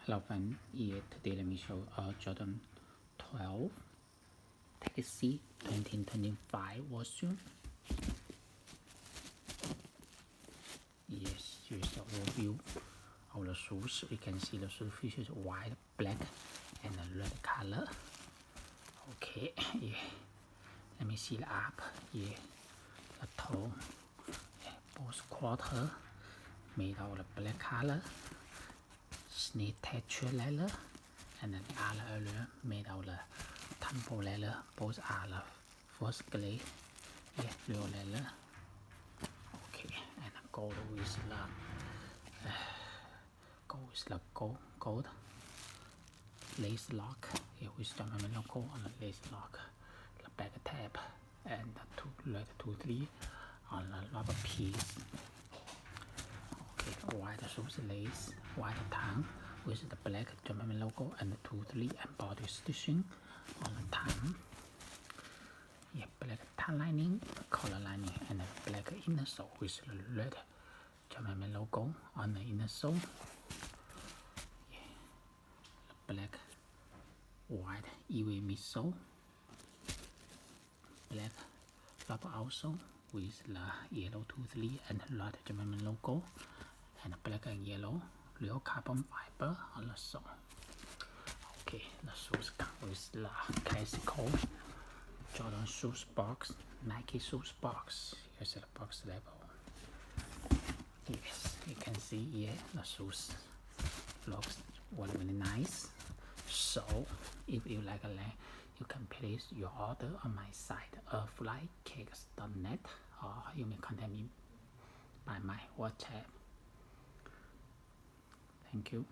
Hello friend, yeah, today let me show Jordan 12 Taxi 2025 version. Yes, here's the overview of the shoes. You can see the shoe features white, black, and a red color. Okay, yeah. Let me see the up. Yeah, the toe, yeah, both quarter made of the black color. Snake texture leather, and then the other area made of the temple leather. Both are the first grade, yeah, real leather. Okay, and gold with the gold lace lock, yeah, with the logo on the lace lock, the back tab, and the two three on the rubber piece. Okay, white shoes lace, white tongue with the black German logo and the 2-3 embodied stitching on the tongue. Yeah, black tongue lining, collar lining, and a black inner sole with the red German logo on the inner sole. Yeah, the black, white even midsole, black rubber outsole with the yellow 2-3 and red German logo, and black and yellow real carbon fiber on the sole. Okay, the shoes come with the classical Jordan shoes box, Nike shoes box. Here's the box level. Yes, you can see here the shoes looks really nice. So, if you like a link, you can place your order on my site, flycakes.net, or you may contact me by my WhatsApp. Thank you.